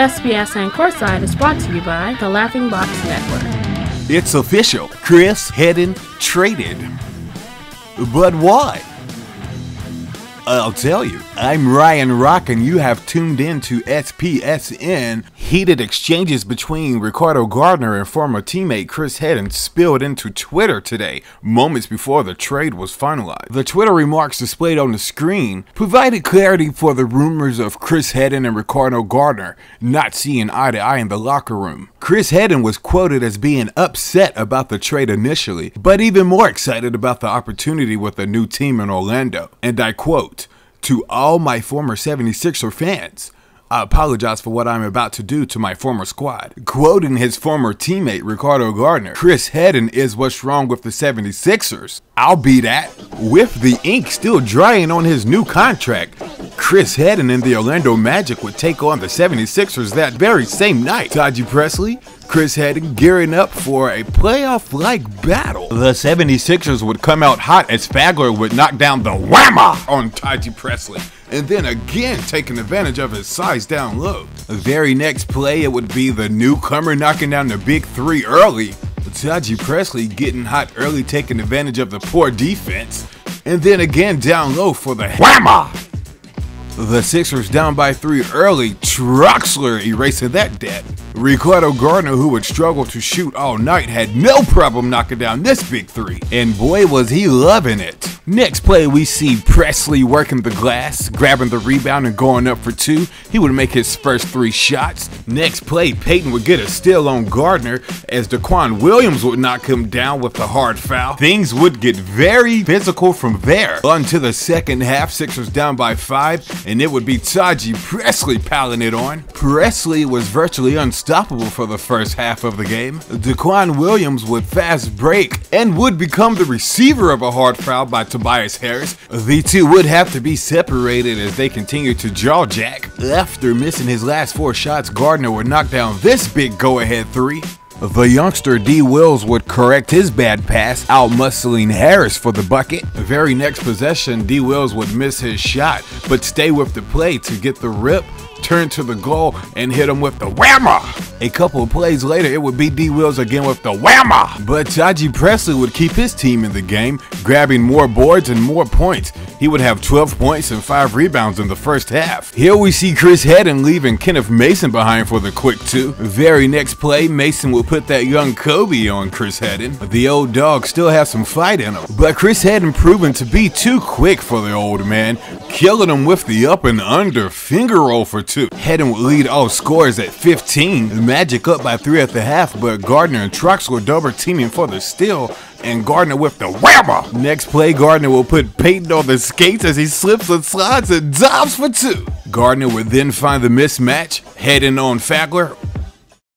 SBSN Courtside is brought to you by the Laughing Box Network. It's official. Chris Hedden traded. But why? I'll tell you. I'm Ryan Rock, and you have tuned in to SPSN. Heated exchanges between Ricardo Gardner and former teammate Chris Hedden spilled into Twitter today, moments before the trade was finalized. The Twitter remarks displayed on the screen provided clarity for the rumors of Chris Hedden and Ricardo Gardner not seeing eye to eye in the locker room. Chris Hedden was quoted as being upset about the trade initially, but even more excited about the opportunity with a new team in Orlando. And I quote, "To all my former 76er fans, I apologize for what I'm about to do to my former squad." Quoting his former teammate Ricardo Gardner, Chris Hedden is what's wrong with the 76ers. I'll be that. With the ink still drying on his new contract, Chris Hedden and the Orlando Magic would take on the 76ers that very same night. Taji Presley, Chris Hedden gearing up for a playoff-like battle. The 76ers would come out hot as Fagler would knock down the whammer on Taji Presley, and then again taking advantage of his size down low. The very next play, it would be the newcomer knocking down the big three early. Taji Presley getting hot early, taking advantage of the poor defense, and then again down low for the whammer. The Sixers down by 3 early, Troxler erasing that debt. Ricardo Gardner, who would struggle to shoot all night, had no problem knocking down this big three, and boy was he loving it. Next play, we see Presley working the glass, grabbing the rebound and going up for 2. He would make his first 3 shots. Next play, Payton would get a steal on Gardner as Daquan Williams would knock him down with a hard foul. Things would get very physical from there. On to the second half, Sixers down by 5, and it would be Taji Presley piling it on. Presley was virtually unstoppable for the first half of the game. Daquan Williams would fast break and would become the receiver of a hard foul by Tobias Harris. The two would have to be separated as they continued to jaw jack. After missing his last 4 shots, Gardner would knock down this big go-ahead 3. The youngster D. Wills would correct his bad pass, out-muscling Harris for the bucket. The very next possession, D. Wills would miss his shot, but stay with the play to get the rip, turn to the goal, and hit him with the whammer. A couple of plays later, it would be D. Wills again with the whammer. But Taji Presley would keep his team in the game, grabbing more boards and more points. He would have 12 points and 5 rebounds in the first half. Here we see Chris Hedden leaving Kenneth Mason behind for the quick 2. Very next play, Mason will put that young Kobe on Chris Hedden. The old dog still has some fight in him, but Chris Hedden proven to be too quick for the old man, killing him with the up and under finger roll for 2. Hedden would lead all scorers at 15. The Magic up by 3 at the half, but Gardner and Troxler double teaming for the steal, and Gardner with the whammer. Next play, Gardner will put Payton on the skates as he slips and slides and dives for 2. Gardner would then find the mismatch, Hedden on Fagler.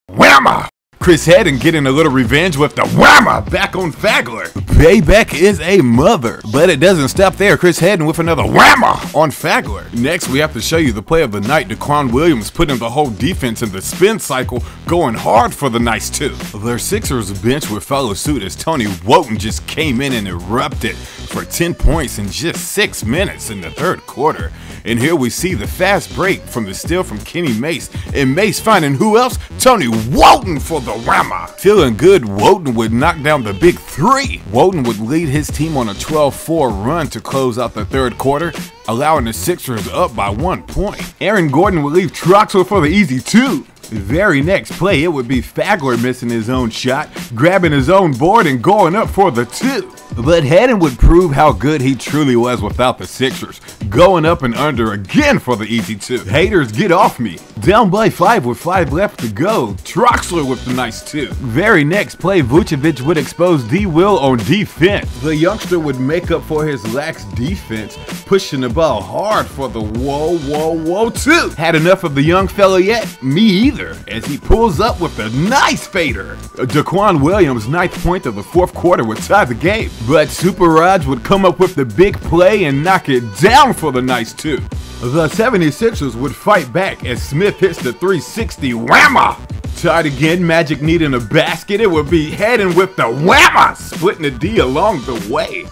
Whammer! Chris Hedden getting a little revenge with the whammer back on Fagler. Payback is a mother, but it doesn't stop there. Chris Hedden with another whammer on Fagler. Next, we have to show you the play of the night. Daquan Williams putting the whole defense in the spin cycle, going hard for the nice 2. Their Sixers bench would follow suit as Tony Wotan just came in and erupted for 10 points in just 6 minutes in the third quarter. And here we see the fast break from the steal from Kenny Mace, and Mace finding who else? Tony Wotan for the whammer. Feeling good, Wotan would knock down the big 3. Wotan would lead his team on a 12-4 run to close out the third quarter, allowing the Sixers up by 1 point. Aaron Gordon would leave Troxler for the easy 2. The very next play, it would be Fagler missing his own shot, grabbing his own board and going up for the 2. But Hedden would prove how good he truly was without the Sixers, going up and under again for the easy 2. Haters, get off me. Down by 5 with 5 left to go. Troxler with the nice 2. Very next play, Vucevic would expose D. Will on defense. The youngster would make up for his lax defense, pushing the ball hard for the whoa 2. Had enough of the young fella yet? Me either, as he pulls up with a nice fader. Daquan Williams' 9th point of the fourth quarter would tie the game, but Super Raj would come up with the big play and knock it down for the nice 2. The 76ers would fight back as Smith hits the 360 whammer. Tied again, Magic needing a basket. It would be Hedden with the whammer, splitting the D along the way.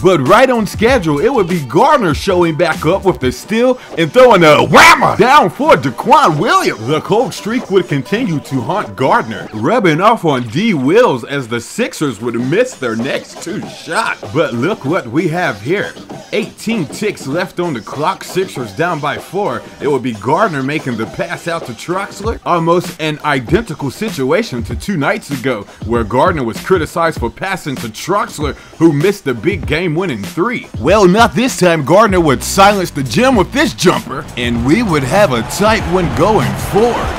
But right on schedule, it would be Gardner showing back up with the steal and throwing a whammer down for Daquan Williams. The cold streak would continue to haunt Gardner, rubbing off on D. Wills as the Sixers would miss their next 2 shots. But look what we have here. 18 ticks left on the clock, Sixers down by 4. It would be Gardner making the pass out to Troxler. Almost an identical situation to 2 nights ago, where Gardner was criticized for passing to Troxler, who missed the big game-winning 3. Well, not this time. Gardner would silence the gem with this jumper, and we would have a tight one going forward.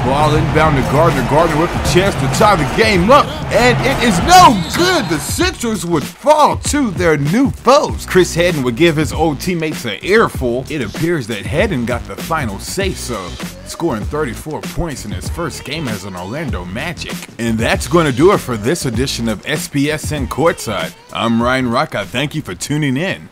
Ball inbound to Gardner. Gardner with a chance to tie the game up, and it is no good. The Sixers would fall to their new foes. Chris Hedden would give his old teammates an earful. It appears that Hedden got the final say-so, scoring 34 points in his first game as an Orlando Magic. And that's going to do it for this edition of SPSN Courtside. I'm Ryan Rock. I thank you for tuning in.